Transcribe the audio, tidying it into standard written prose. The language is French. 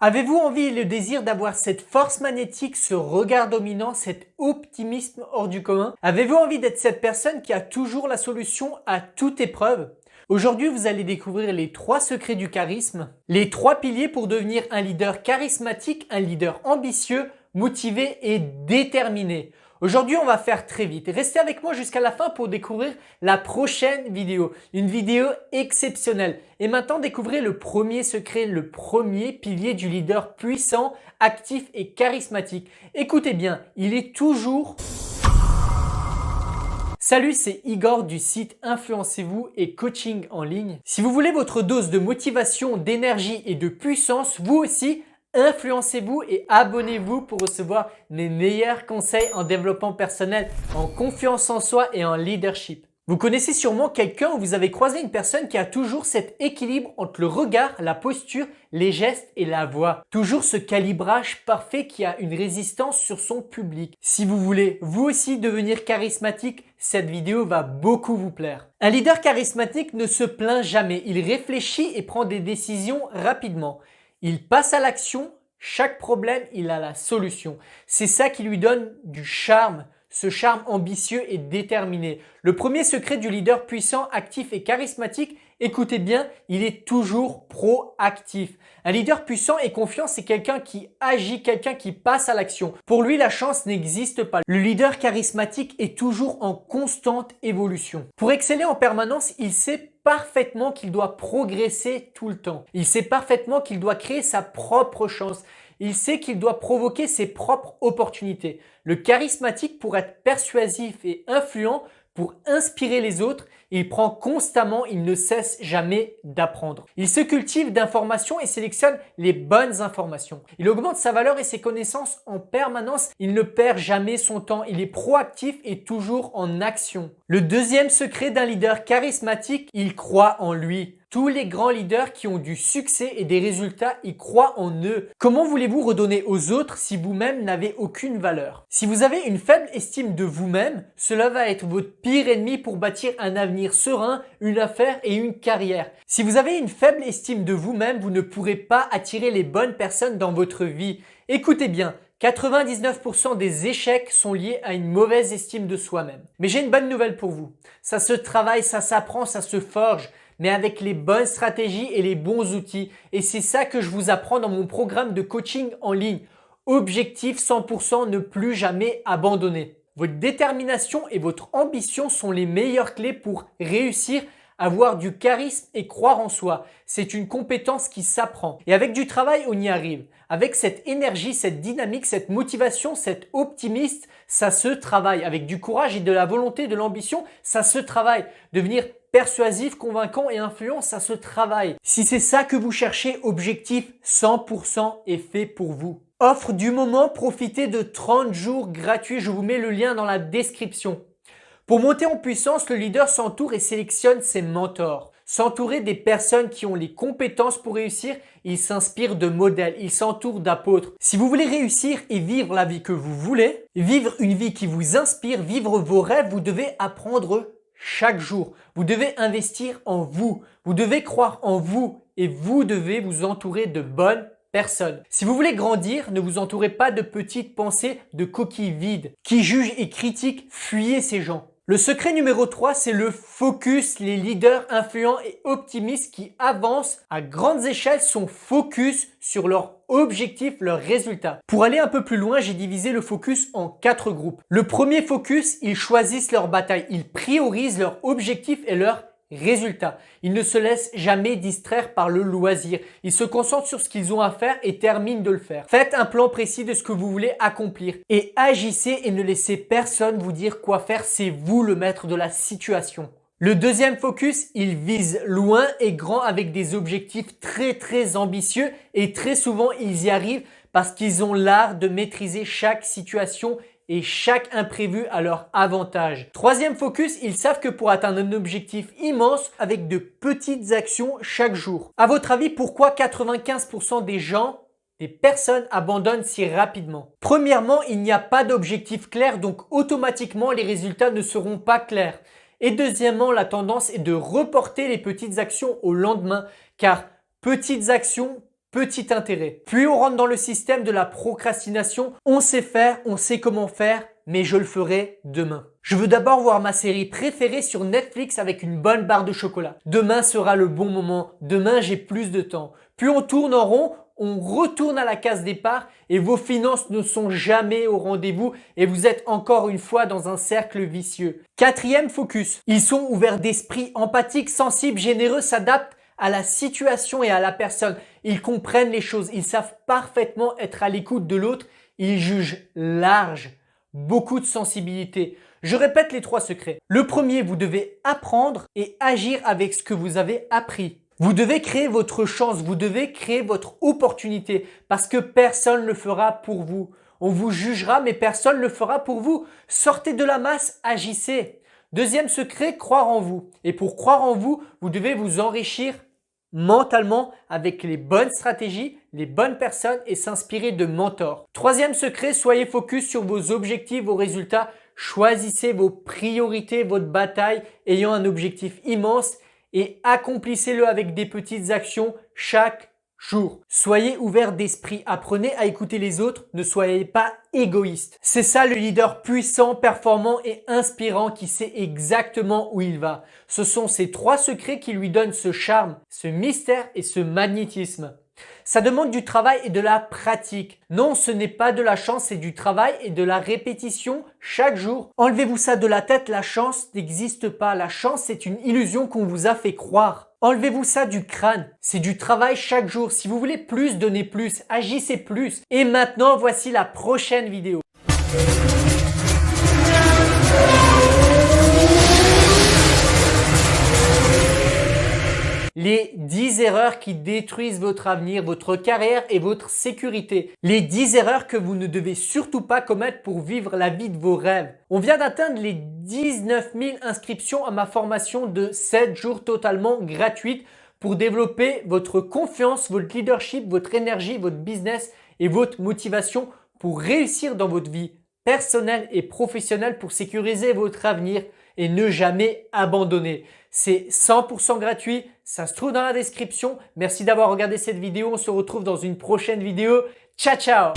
Avez-vous envie et le désir d'avoir cette force magnétique, ce regard dominant, cet optimisme hors du commun? Avez-vous envie d'être cette personne qui a toujours la solution à toute épreuve? Aujourd'hui, vous allez découvrir les 3 secrets du charisme, les 3 piliers pour devenir un leader charismatique, un leader ambitieux, motivé et déterminé. Aujourd'hui, on va faire très vite. Restez avec moi jusqu'à la fin pour découvrir la prochaine vidéo. Une vidéo exceptionnelle. Et maintenant, découvrez le premier secret, le premier pilier du leader puissant, actif et charismatique. Écoutez bien, il est toujours... Salut, c'est Igor du site Influencez-vous et coaching en ligne. Si vous voulez votre dose de motivation, d'énergie et de puissance, vous aussi, influencez-vous et abonnez-vous pour recevoir mes meilleurs conseils en développement personnel, en confiance en soi et en leadership. Vous connaissez sûrement quelqu'un ou vous avez croisé une personne qui a toujours cet équilibre entre le regard, la posture, les gestes et la voix. Toujours ce calibrage parfait qui a une résistance sur son public. Si vous voulez vous aussi devenir charismatique, cette vidéo va beaucoup vous plaire. Un leader charismatique ne se plaint jamais. Il réfléchit et prend des décisions rapidement. Il passe à l'action. Chaque problème, il a la solution. C'est ça qui lui donne du charme. Ce charme ambitieux et déterminé. Le premier secret du leader puissant, actif et charismatique, écoutez bien, il est toujours proactif. Un leader puissant et confiant, c'est quelqu'un qui agit, quelqu'un qui passe à l'action. Pour lui, la chance n'existe pas. Le leader charismatique est toujours en constante évolution. Pour exceller en permanence, il sait parfaitement qu'il doit progresser tout le temps. Il sait parfaitement qu'il doit créer sa propre chance. Il sait qu'il doit provoquer ses propres opportunités. Le charismatique, pour être persuasif et influent, pour inspirer les autres, il prend constamment, il ne cesse jamais d'apprendre. Il se cultive d'informations et sélectionne les bonnes informations. Il augmente sa valeur et ses connaissances en permanence. Il ne perd jamais son temps. Il est proactif et toujours en action. Le deuxième secret d'un leader charismatique, il croit en lui. Tous les grands leaders qui ont du succès et des résultats, ils croient en eux. Comment voulez-vous redonner aux autres si vous-même n'avez aucune valeur? Si vous avez une faible estime de vous-même, cela va être votre pire ennemi pour bâtir un avenir serein, une affaire et une carrière. Si vous avez une faible estime de vous-même, vous ne pourrez pas attirer les bonnes personnes dans votre vie. Écoutez bien. 99% des échecs sont liés à une mauvaise estime de soi-même. Mais j'ai une bonne nouvelle pour vous. Ça se travaille, ça s'apprend, ça se forge, mais avec les bonnes stratégies et les bons outils. Et c'est ça que je vous apprends dans mon programme de coaching en ligne. Objectif 100%, ne plus jamais abandonner. Votre détermination et votre ambition sont les meilleures clés pour réussir, avoir du charisme et croire en soi. C'est une compétence qui s'apprend. Et avec du travail, on y arrive. Avec cette énergie, cette dynamique, cette motivation, cet optimisme, ça se travaille. Avec du courage et de la volonté, de l'ambition, ça se travaille. Devenir persuasif, convaincant et influent, ça se travaille. Si c'est ça que vous cherchez, objectif 100% est fait pour vous. Offre du moment, profitez de 30 jours gratuits. Je vous mets le lien dans la description. Pour monter en puissance, le leader s'entoure et sélectionne ses mentors. S'entourer des personnes qui ont les compétences pour réussir, il s'inspire de modèles, il s'entoure d'apôtres. Si vous voulez réussir et vivre la vie que vous voulez, vivre une vie qui vous inspire, vivre vos rêves, vous devez apprendre chaque jour. Vous devez investir en vous. Vous devez croire en vous et vous devez vous entourer de bonnes personnes. Si vous voulez grandir, ne vous entourez pas de petites pensées, de coquilles vides. Qui jugent et critiquent, fuyez ces gens. Le secret numéro 3, c'est le focus. Les leaders influents et optimistes qui avancent à grandes échelles sont focus sur leurs objectifs, leurs résultats. Pour aller un peu plus loin, j'ai divisé le focus en 4 groupes. Le premier focus, ils choisissent leur bataille. Ils priorisent leurs objectifs et leurs résultats. Ils ne se laissent jamais distraire par le loisir. Ils se concentrent sur ce qu'ils ont à faire et terminent de le faire. Faites un plan précis de ce que vous voulez accomplir et agissez et ne laissez personne vous dire quoi faire. C'est vous le maître de la situation. Le deuxième focus, ils visent loin et grand avec des objectifs très ambitieux et très souvent ils y arrivent parce qu'ils ont l'art de maîtriser chaque situation et chaque imprévu à leur avantage. Troisième focus, ils savent que pour atteindre un objectif immense avec de petites actions chaque jour. À votre avis, pourquoi 95% des personnes abandonnent si rapidement? Premièrement, il n'y a pas d'objectif clair, donc automatiquement les résultats ne seront pas clairs. Et deuxièmement, la tendance est de reporter les petites actions au lendemain, car petites actions, petit intérêt. Puis on rentre dans le système de la procrastination. On sait faire, on sait comment faire, mais je le ferai demain. Je veux d'abord voir ma série préférée sur Netflix avec une bonne barre de chocolat. Demain sera le bon moment. Demain, j'ai plus de temps. Puis on tourne en rond, on retourne à la case départ et vos finances ne sont jamais au rendez-vous et vous êtes encore une fois dans un cercle vicieux. Quatrième focus. Ils sont ouverts d'esprit, empathiques, sensibles, généreux, s'adaptent à la situation et à la personne. Ils comprennent les choses. Ils savent parfaitement être à l'écoute de l'autre. Ils jugent large. Beaucoup de sensibilité. Je répète les 3 secrets. Le premier, vous devez apprendre et agir avec ce que vous avez appris. Vous devez créer votre chance, vous devez créer votre opportunité parce que personne ne le fera pour vous. On vous jugera mais personne ne le fera pour vous. Sortez de la masse, agissez. Deuxième secret, croire en vous. Et pour croire en vous, vous devez vous enrichir mentalement avec les bonnes stratégies, les bonnes personnes et s'inspirer de mentors. Troisième secret, soyez focus sur vos objectifs, vos résultats. Choisissez vos priorités, votre bataille, ayant un objectif immense et accomplissez-le avec des petites actions chaque jour. Soyez ouvert d'esprit, apprenez à écouter les autres, ne soyez pas égoïste. C'est ça le leader puissant, performant et inspirant qui sait exactement où il va. Ce sont ces 3 secrets qui lui donnent ce charme, ce mystère et ce magnétisme. Ça demande du travail et de la pratique. Non, ce n'est pas de la chance, c'est du travail et de la répétition chaque jour. Enlevez-vous ça de la tête, la chance n'existe pas. La chance, c'est une illusion qu'on vous a fait croire. Enlevez-vous ça du crâne. C'est du travail chaque jour. Si vous voulez plus, donnez plus, agissez plus. Et maintenant, voici la prochaine vidéo. Les 10 erreurs qui détruisent votre avenir, votre carrière et votre sécurité. Les 10 erreurs que vous ne devez surtout pas commettre pour vivre la vie de vos rêves. On vient d'atteindre les 19 000 inscriptions à ma formation de 7 jours totalement gratuite pour développer votre confiance, votre leadership, votre énergie, votre business et votre motivation pour réussir dans votre vie personnelle et professionnelle, pour sécuriser votre avenir et ne jamais abandonner. C'est 100% gratuit, ça se trouve dans la description. Merci d'avoir regardé cette vidéo, on se retrouve dans une prochaine vidéo. Ciao, ciao!